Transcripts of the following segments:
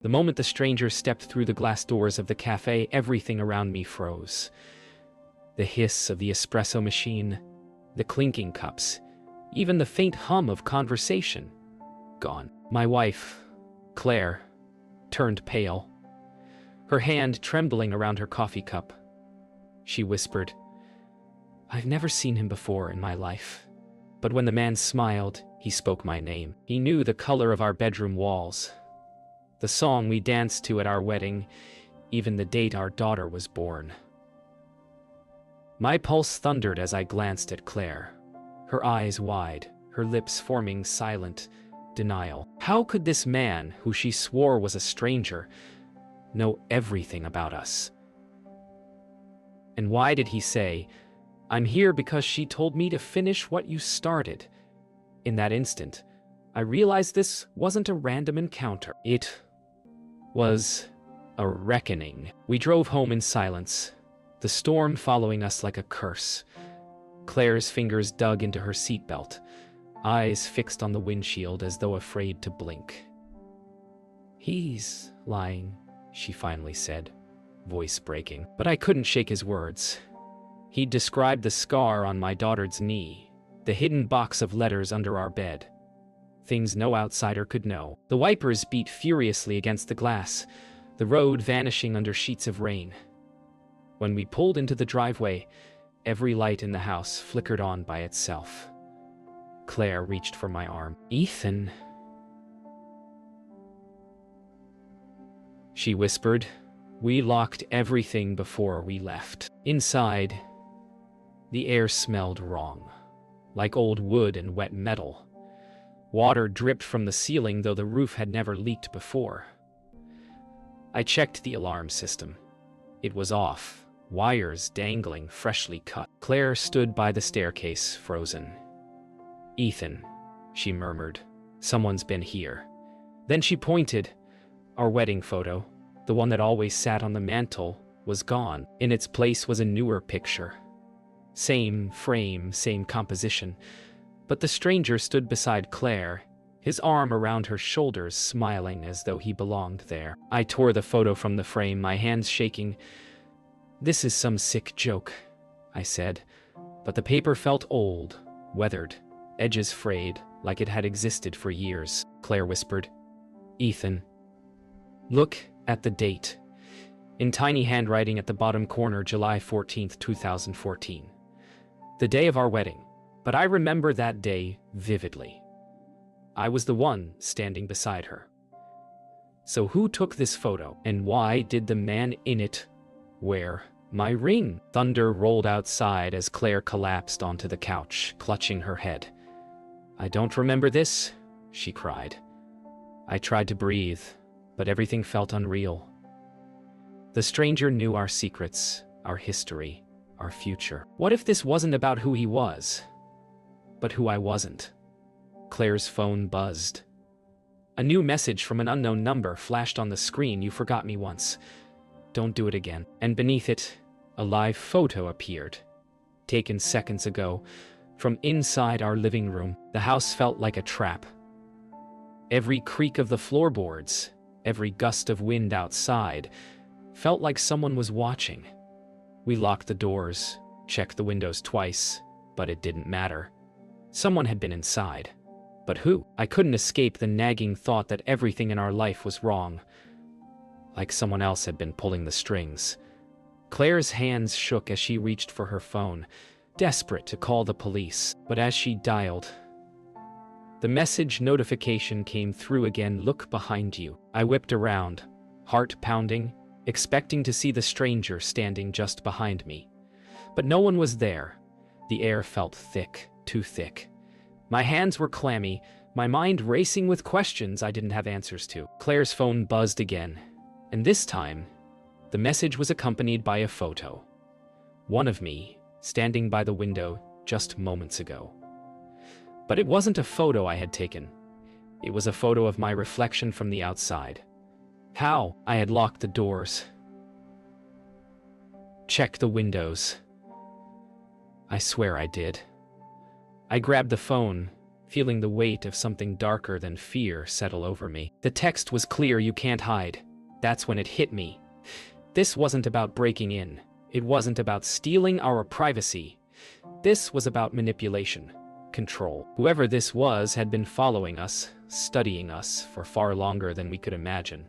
The moment the stranger stepped through the glass doors of the cafe, everything around me froze. The hiss of the espresso machine, the clinking cups, even the faint hum of conversation. Gone. My wife, Claire, turned pale, her hand trembling around her coffee cup. She whispered, "I've never seen him before in my life." But when the man smiled, he spoke my name. He knew the color of our bedroom walls, the song we danced to at our wedding, even the date our daughter was born. My pulse thundered as I glanced at Claire, her eyes wide, her lips forming silent denial. How could this man, who she swore was a stranger, know everything about us? And why did he say, "I'm here because she told me to finish what you started"? In that instant, I realized this wasn't a random encounter. It was a reckoning. We drove home in silence, the storm following us like a curse. Claire's fingers dug into her seatbelt, eyes fixed on the windshield as though afraid to blink. "He's lying," she finally said, voice breaking. But I couldn't shake his words. He described the scar on my daughter's knee, the hidden box of letters under our bed. Things no outsider could know. The wipers beat furiously against the glass, the road vanishing under sheets of rain. When we pulled into the driveway, every light in the house flickered on by itself. Claire reached for my arm. "Ethan," she whispered. We locked everything before we left. Inside, the air smelled wrong, like old wood and wet metal. Water dripped from the ceiling, though the roof had never leaked before. I checked the alarm system. It was off, wires dangling, freshly cut. Claire stood by the staircase, frozen. "Ethan," she murmured, "someone's been here." Then she pointed. Our wedding photo, the one that always sat on the mantel, was gone. In its place was a newer picture. Same frame, same composition. But the stranger stood beside Claire, his arm around her shoulders, smiling as though he belonged there. I tore the photo from the frame, my hands shaking. "This is some sick joke," I said, but the paper felt old, weathered, edges frayed, like it had existed for years. Claire whispered, "Ethan, look at the date." In tiny handwriting at the bottom corner, July 14th, 2014. The day of our wedding. But I remember that day vividly. I was the one standing beside her. So who took this photo, and why did the man in it wear my ring? Thunder rolled outside as Claire collapsed onto the couch, clutching her head. "I don't remember this," she cried. I tried to breathe, but everything felt unreal. The stranger knew our secrets, our history, our future. What if this wasn't about who he was, but who I wasn't? Claire's phone buzzed. A new message from an unknown number flashed on the screen. "You forgot me once. Don't do it again." And beneath it, a live photo appeared, taken seconds ago, from inside our living room. The house felt like a trap. Every creak of the floorboards, every gust of wind outside, felt like someone was watching. We locked the doors, checked the windows twice, but it didn't matter. Someone had been inside. But who? I couldn't escape the nagging thought that everything in our life was wrong, like someone else had been pulling the strings. Claire's hands shook as she reached for her phone, desperate to call the police. But as she dialed, the message notification came through again. "Look behind you." I whipped around, heart pounding, expecting to see the stranger standing just behind me. But no one was there. The air felt thick, too thick. My hands were clammy, my mind racing with questions I didn't have answers to. Claire's phone buzzed again, and this time, the message was accompanied by a photo. One of me, standing by the window just moments ago. But it wasn't a photo I had taken. It was a photo of my reflection from the outside. How? I had locked the doors, checked the windows. I swear I did. I grabbed the phone, feeling the weight of something darker than fear settle over me. The text was clear: you can't hide. That's when it hit me. This wasn't about breaking in. It wasn't about stealing our privacy. This was about manipulation, control. Whoever this was had been following us, studying us for far longer than we could imagine.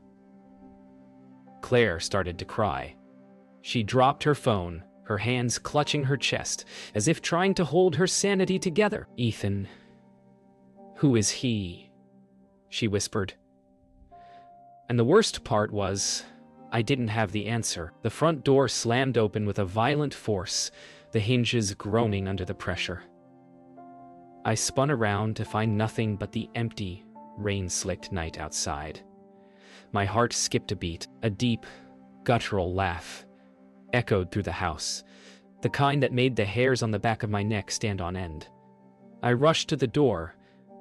Claire started to cry. She dropped her phone, her hands clutching her chest, as if trying to hold her sanity together. "Ethan, who is he?" she whispered. And the worst part was, I didn't have the answer. The front door slammed open with a violent force, the hinges groaning under the pressure. I spun around to find nothing but the empty, rain-slicked night outside. My heart skipped a beat. A deep, guttural laugh echoed through the house, the kind that made the hairs on the back of my neck stand on end. I rushed to the door,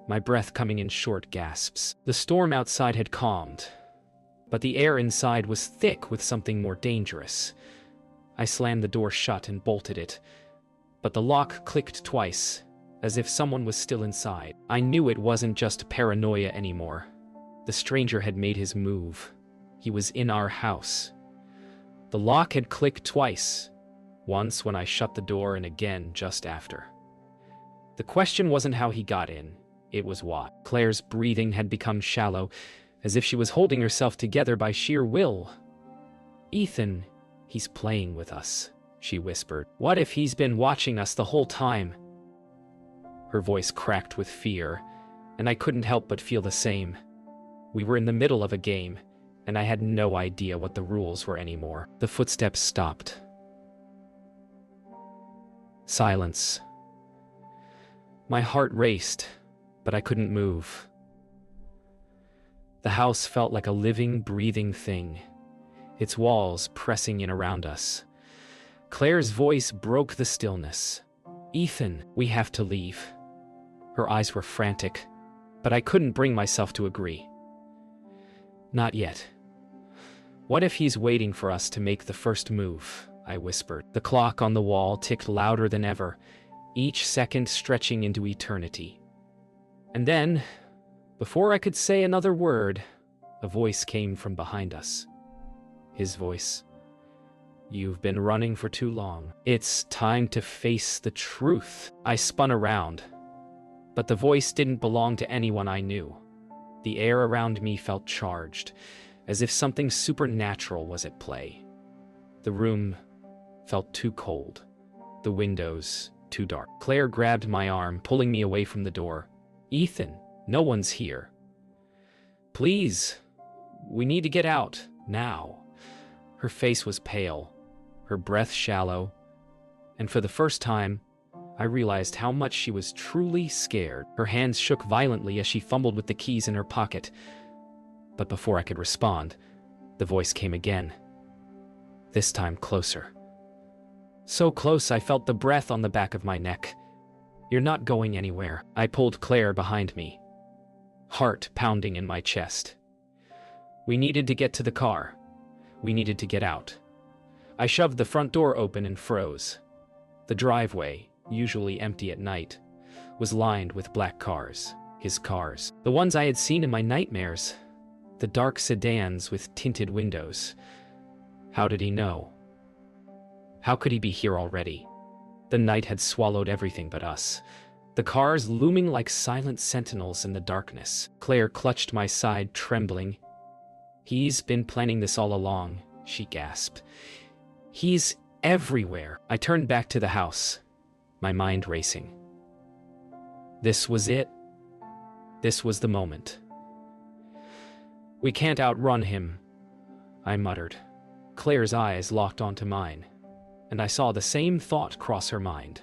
my breath coming in short gasps. The storm outside had calmed, but the air inside was thick with something more dangerous. I slammed the door shut and bolted it, but the lock clicked twice, as if someone was still inside. I knew it wasn't just paranoia anymore. The stranger had made his move. He was in our house. The lock had clicked twice, once when I shut the door and again just after. The question wasn't how he got in, it was what. Claire's breathing had become shallow, as if she was holding herself together by sheer will. "Ethan, he's playing with us," she whispered. "What if he's been watching us the whole time?" Her voice cracked with fear, and I couldn't help but feel the same. We were in the middle of a game, and I had no idea what the rules were anymore. The footsteps stopped. Silence. My heart raced, but I couldn't move. The house felt like a living, breathing thing, its walls pressing in around us. Claire's voice broke the stillness. "Ethan, we have to leave." Her eyes were frantic, but I couldn't bring myself to agree. "Not yet. What if he's waiting for us to make the first move?" I whispered. The clock on the wall ticked louder than ever, each second stretching into eternity. And then, before I could say another word, a voice came from behind us. His voice. "You've been running for too long. It's time to face the truth." I spun around, but the voice didn't belong to anyone I knew. The air around me felt charged, as if something supernatural was at play. The room felt too cold, the windows too dark. Claire grabbed my arm, pulling me away from the door. "Ethan, no one's here. Please, we need to get out, now." Her face was pale, her breath shallow, and for the first time, I realized how much she was truly scared. Her hands shook violently as she fumbled with the keys in her pocket. But before I could respond, the voice came again. This time closer. So close I felt the breath on the back of my neck. "You're not going anywhere." I pulled Claire behind me, heart pounding in my chest. We needed to get to the car. We needed to get out. I shoved the front door open and froze. The driveway, usually empty at night, was lined with black cars, his cars. The ones I had seen in my nightmares. The dark sedans with tinted windows. How did he know? How could he be here already? The night had swallowed everything but us. The cars looming like silent sentinels in the darkness. Claire clutched my side, trembling. "He's been planning this all along," she gasped. "He's everywhere." I turned back to the house, my mind racing. This was it. This was the moment. "We can't outrun him," I muttered. Claire's eyes locked onto mine, and I saw the same thought cross her mind.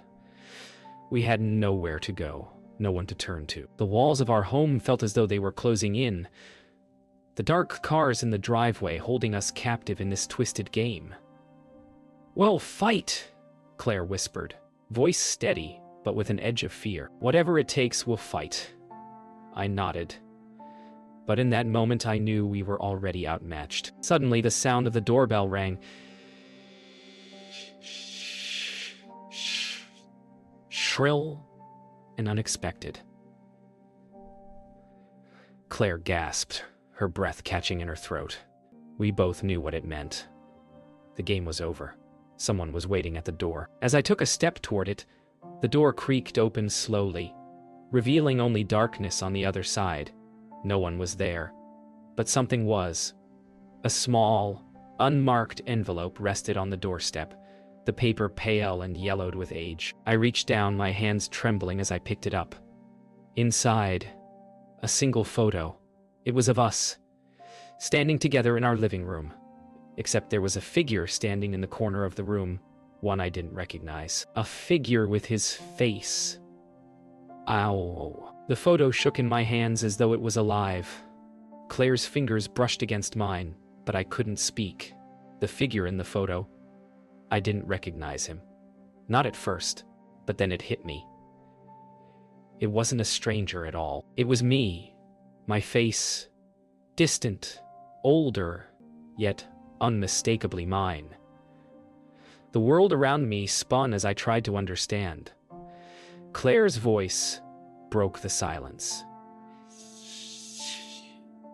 We had nowhere to go, no one to turn to. The walls of our home felt as though they were closing in, the dark cars in the driveway holding us captive in this twisted game. "Well, fight," Claire whispered, voice steady, but with an edge of fear. "Whatever it takes, we'll fight." I nodded. But in that moment I knew we were already outmatched. Suddenly the sound of the doorbell rang. Shrill and unexpected. Claire gasped, her breath catching in her throat. We both knew what it meant. The game was over. Someone was waiting at the door. As I took a step toward it, the door creaked open slowly, revealing only darkness on the other side. No one was there, but something was. A small, unmarked envelope rested on the doorstep, the paper pale and yellowed with age. I reached down, my hands trembling as I picked it up. Inside, a single photo. It was of us, standing together in our living room. Except there was a figure standing in the corner of the room, one I didn't recognize. A figure with his face. Ow. The photo shook in my hands as though it was alive. Claire's fingers brushed against mine, but I couldn't speak. The figure in the photo, I didn't recognize him. Not at first, but then it hit me. It wasn't a stranger at all. It was me. My face, distant, older, yet unmistakably mine. The world around me spun as I tried to understand. Claire's voice broke the silence.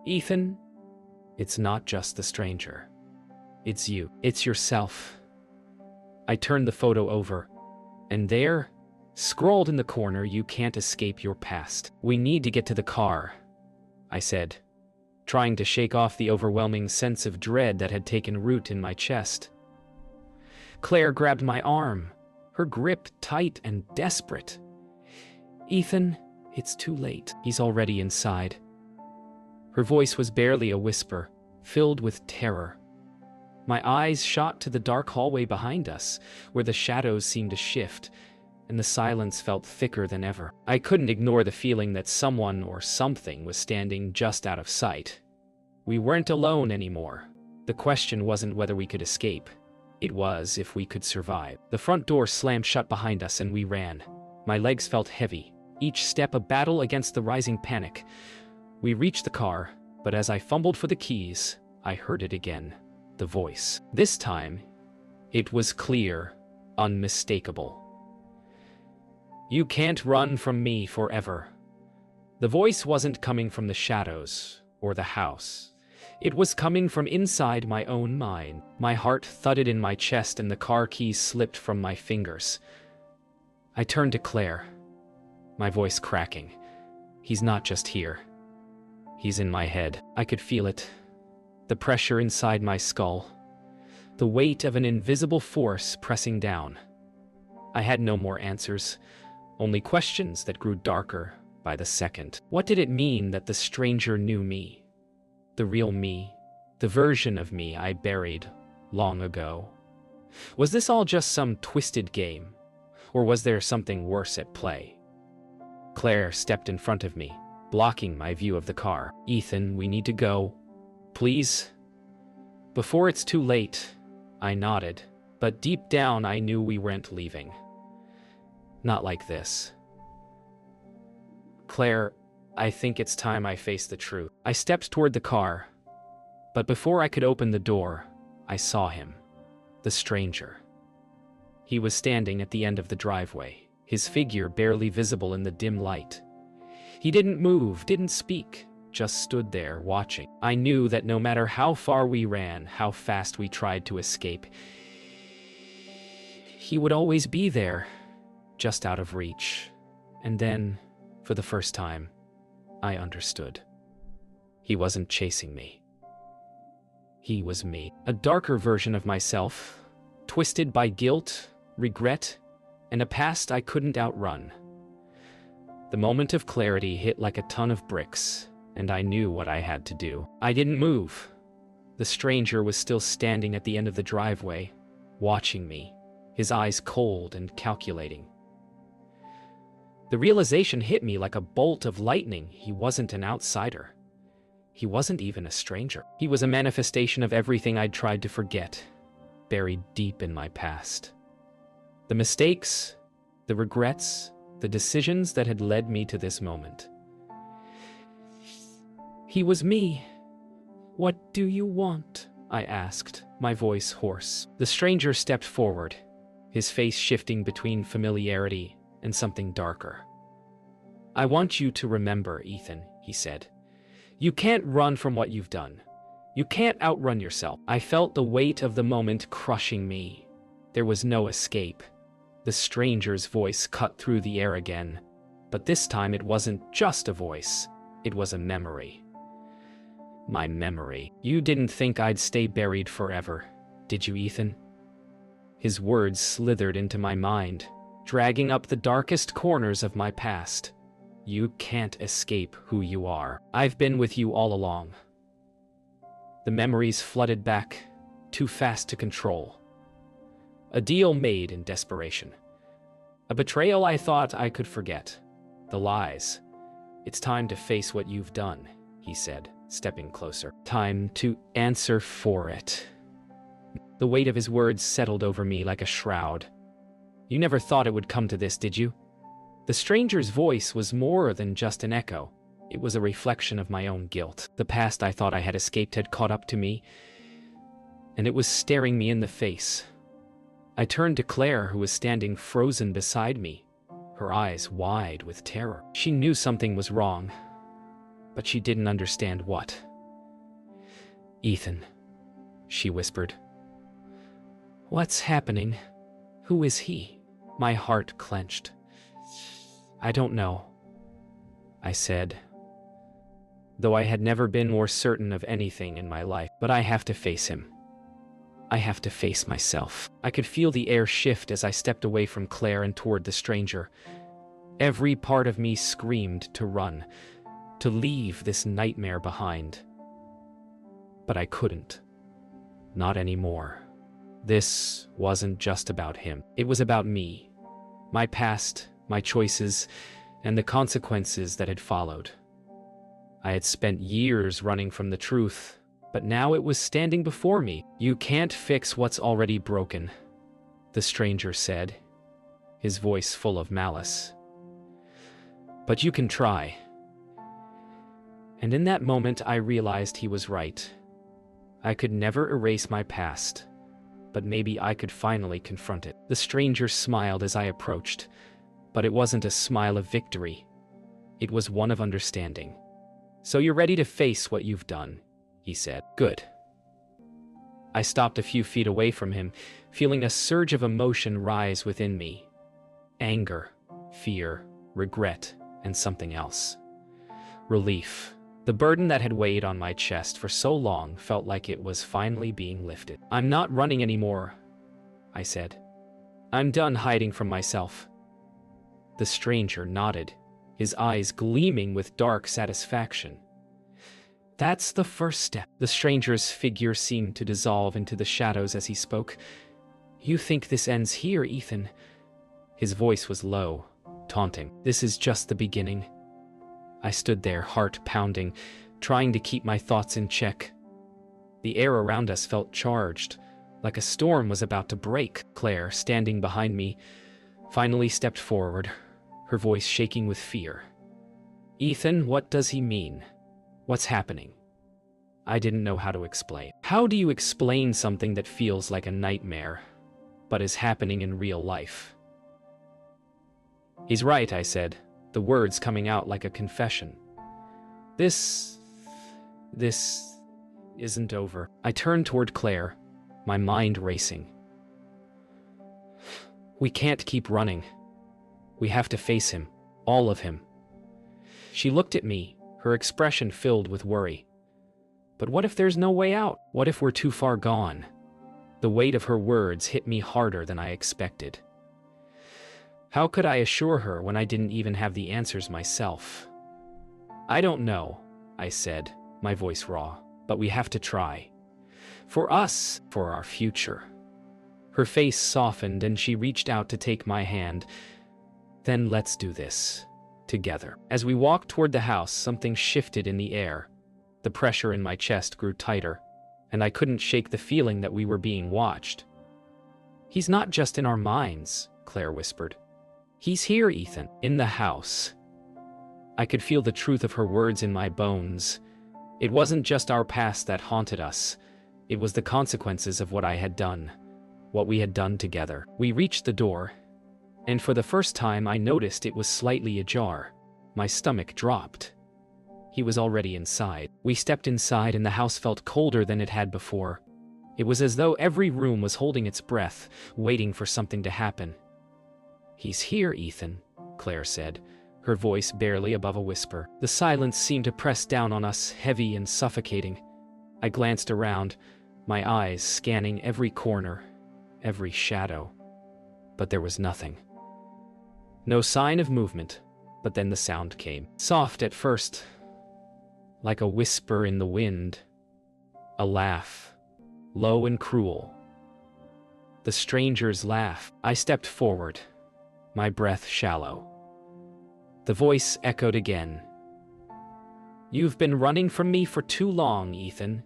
Ethan, it's not just the stranger. It's you. It's yourself. I turned the photo over, and there, scrawled in the corner, you can't escape your past. We need to get to the car, I said, trying to shake off the overwhelming sense of dread that had taken root in my chest. Claire grabbed my arm, her grip tight and desperate. Ethan, it's too late. He's already inside. Her voice was barely a whisper, filled with terror. My eyes shot to the dark hallway behind us, where the shadows seemed to shift, and the silence felt thicker than ever. I couldn't ignore the feeling that someone or something was standing just out of sight. We weren't alone anymore. The question wasn't whether we could escape. It was if we could survive. The front door slammed shut behind us and we ran. My legs felt heavy, each step a battle against the rising panic. We reached the car, but as I fumbled for the keys, I heard it again. The voice. This time, it was clear, unmistakable. You can't run from me forever. The voice wasn't coming from the shadows or the house. It was coming from inside my own mind. My heart thudded in my chest and the car keys slipped from my fingers. I turned to Claire, my voice cracking. He's not just here. He's in my head. I could feel it. The pressure inside my skull. The weight of an invisible force pressing down. I had no more answers, only questions that grew darker by the second. What did it mean that the stranger knew me? The real me, the version of me I buried long ago. Was this all just some twisted game, or was there something worse at play? Claire stepped in front of me, blocking my view of the car. Ethan, we need to go. Please? Before it's too late, I nodded, but deep down I knew we weren't leaving. Not like this. Claire, I think it's time I face the truth. I stepped toward the car, but before I could open the door, I saw him, the stranger. He was standing at the end of the driveway, his figure barely visible in the dim light. He didn't move, didn't speak, just stood there watching. I knew that no matter how far we ran, how fast we tried to escape, he would always be there, just out of reach. And then, for the first time, I understood. He wasn't chasing me. He was me. A darker version of myself, twisted by guilt, regret, and a past I couldn't outrun. The moment of clarity hit like a ton of bricks, and I knew what I had to do. I didn't move. The stranger was still standing at the end of the driveway, watching me, his eyes cold and calculating. The realization hit me like a bolt of lightning. He wasn't an outsider. He wasn't even a stranger. He was a manifestation of everything I'd tried to forget, buried deep in my past. The mistakes, the regrets, the decisions that had led me to this moment. He was me. What do you want? I asked, my voice hoarse. The stranger stepped forward, his face shifting between familiarity and something darker. I want you to remember, Ethan, he said. You can't run from what you've done. You can't outrun yourself. I felt the weight of the moment crushing me. There was no escape. The stranger's voice cut through the air again. But this time it wasn't just a voice. It was a memory. My memory. You didn't think I'd stay buried forever, did you, Ethan? His words slithered into my mind, dragging up the darkest corners of my past. You can't escape who you are. I've been with you all along. The memories flooded back, too fast to control. A deal made in desperation. A betrayal I thought I could forget. The lies. It's time to face what you've done, he said, stepping closer. Time to answer for it. The weight of his words settled over me like a shroud. You never thought it would come to this, did you? The stranger's voice was more than just an echo. It was a reflection of my own guilt. The past I thought I had escaped had caught up to me, and it was staring me in the face. I turned to Claire, who was standing frozen beside me, her eyes wide with terror. She knew something was wrong, but she didn't understand what. Ethan, she whispered. What's happening? Who is he? My heart clenched. I don't know, I said, though I had never been more certain of anything in my life. But I have to face him. I have to face myself. I could feel the air shift as I stepped away from Claire and toward the stranger. Every part of me screamed to run, to leave this nightmare behind. But I couldn't. Not anymore. This wasn't just about him. It was about me, my past, my choices, and the consequences that had followed. I had spent years running from the truth, but now it was standing before me. You can't fix what's already broken, the stranger said, his voice full of malice. But you can try. And in that moment, I realized he was right. I could never erase my past, but maybe I could finally confront it. The stranger smiled as I approached, but it wasn't a smile of victory. It was one of understanding. So you're ready to face what you've done, he said. Good. I stopped a few feet away from him, feeling a surge of emotion rise within me. Anger, fear, regret, and something else. Relief. The burden that had weighed on my chest for so long felt like it was finally being lifted. I'm not running anymore, I said. I'm done hiding from myself. The stranger nodded, his eyes gleaming with dark satisfaction. That's the first step. The stranger's figure seemed to dissolve into the shadows as he spoke. You think this ends here, Ethan? His voice was low, taunting. This is just the beginning. I stood there, heart pounding, trying to keep my thoughts in check. The air around us felt charged, like a storm was about to break. Claire, standing behind me, finally stepped forward, her voice shaking with fear. Ethan, what does he mean? What's happening? I didn't know how to explain. How do you explain something that feels like a nightmare, but is happening in real life? He's right, I said, the words coming out like a confession. This isn't over. I turned toward Claire, my mind racing. We can't keep running. We have to face him, all of him. She looked at me, her expression filled with worry. But what if there's no way out? What if we're too far gone? The weight of her words hit me harder than I expected. How could I assure her when I didn't even have the answers myself? I don't know, I said, my voice raw, but we have to try. For us, for our future. Her face softened and she reached out to take my hand. Then let's do this, together. As we walked toward the house, something shifted in the air. The pressure in my chest grew tighter, and I couldn't shake the feeling that we were being watched. He's not just in our minds, Claire whispered. He's here, Ethan, in the house. I could feel the truth of her words in my bones. It wasn't just our past that haunted us. It was the consequences of what I had done, what we had done together. We reached the door, and for the first time I noticed it was slightly ajar. My stomach dropped. He was already inside. We stepped inside and the house felt colder than it had before. It was as though every room was holding its breath, waiting for something to happen. "He's here, Ethan," Claire said, her voice barely above a whisper. The silence seemed to press down on us, heavy and suffocating. I glanced around, my eyes scanning every corner, every shadow. But there was nothing. No sign of movement, but then the sound came. Soft at first, like a whisper in the wind. A laugh, low and cruel. The stranger's laugh. I stepped forward, my breath shallow. The voice echoed again. "You've been running from me for too long, Ethan.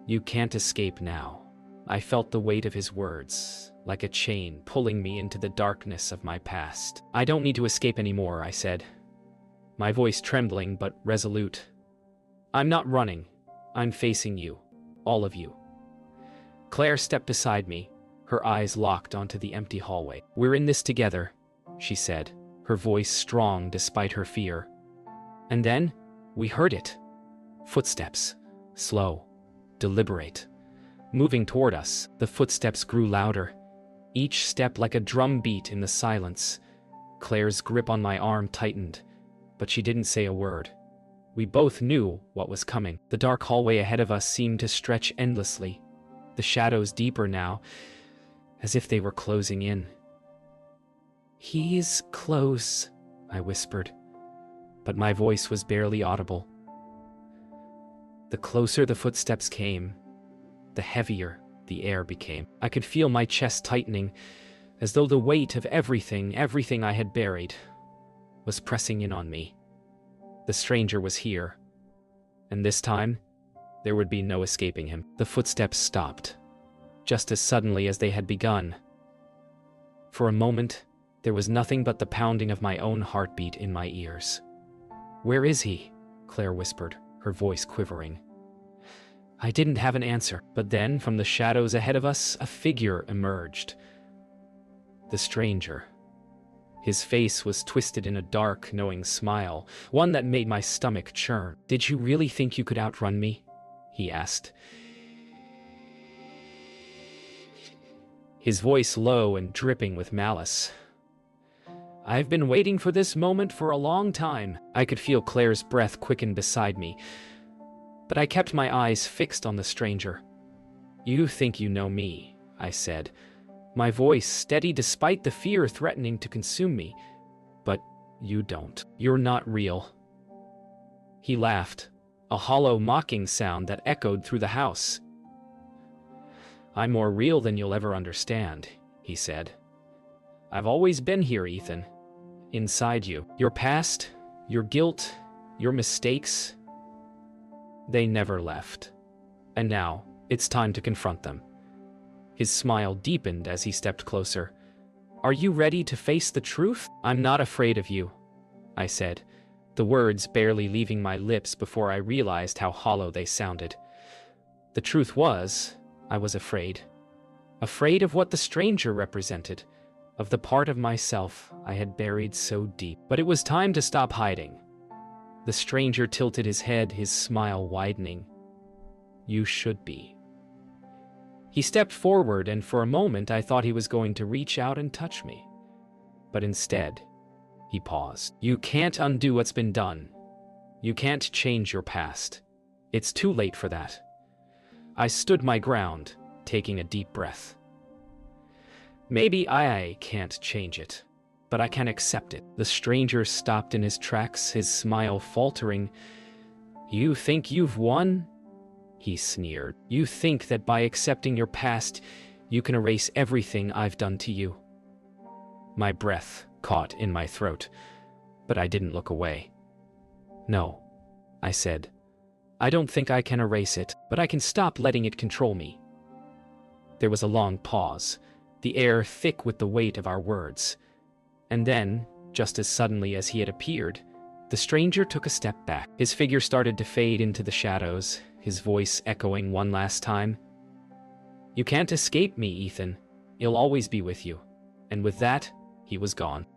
You can't escape now." I felt the weight of his words, like a chain pulling me into the darkness of my past. "I don't need to escape anymore," I said, my voice trembling but resolute. "I'm not running. I'm facing you, all of you." Claire stepped beside me, her eyes locked onto the empty hallway. "We're in this together," she said, her voice strong despite her fear. And then, we heard it. Footsteps, slow, deliberate, moving toward us. The footsteps grew louder, each step like a drum beat in the silence. Claire's grip on my arm tightened, but she didn't say a word. We both knew what was coming. The dark hallway ahead of us seemed to stretch endlessly, the shadows deeper now, as if they were closing in. "He's close," I whispered, but my voice was barely audible. The closer the footsteps came, the heavier the air became. I could feel my chest tightening, as though the weight of everything I had buried, was pressing in on me. The stranger was here, and this time, there would be no escaping him. The footsteps stopped, just as suddenly as they had begun. For a moment, there was nothing but the pounding of my own heartbeat in my ears. "Where is he?" Claire whispered, her voice quivering. I didn't have an answer, but then, from the shadows ahead of us, a figure emerged. The stranger. His face was twisted in a dark, knowing smile, one that made my stomach churn. "Did you really think you could outrun me?" he asked. His voice low and dripping with malice. "I've been waiting for this moment for a long time." I could feel Claire's breath quicken beside me, but I kept my eyes fixed on the stranger. "You think you know me," I said, my voice steady despite the fear threatening to consume me. "But you don't. You're not real." He laughed, a hollow, mocking sound that echoed through the house. "I'm more real than you'll ever understand," he said. "I've always been here, Ethan. Inside you. Your past, your guilt, your mistakes, they never left. And now, it's time to confront them." His smile deepened as he stepped closer. "Are you ready to face the truth?" "I'm not afraid of you," I said, the words barely leaving my lips before I realized how hollow they sounded. The truth was, I was afraid. Afraid of what the stranger represented, of the part of myself I had buried so deep. But it was time to stop hiding. The stranger tilted his head, his smile widening. "You should be." He stepped forward, and for a moment I thought he was going to reach out and touch me. But instead, he paused. "You can't undo what's been done. You can't change your past. It's too late for that." I stood my ground, taking a deep breath. "Maybe I can't change it, but I can accept it." The stranger stopped in his tracks, his smile faltering. "You think you've won?" he sneered. "You think that by accepting your past, you can erase everything I've done to you?" My breath caught in my throat, but I didn't look away. "No," I said. "I don't think I can erase it, but I can stop letting it control me." There was a long pause, the air thick with the weight of our words. And then, just as suddenly as he had appeared, the stranger took a step back. His figure started to fade into the shadows, his voice echoing one last time. "You can't escape me, Ethan. I'll always be with you." And with that, he was gone.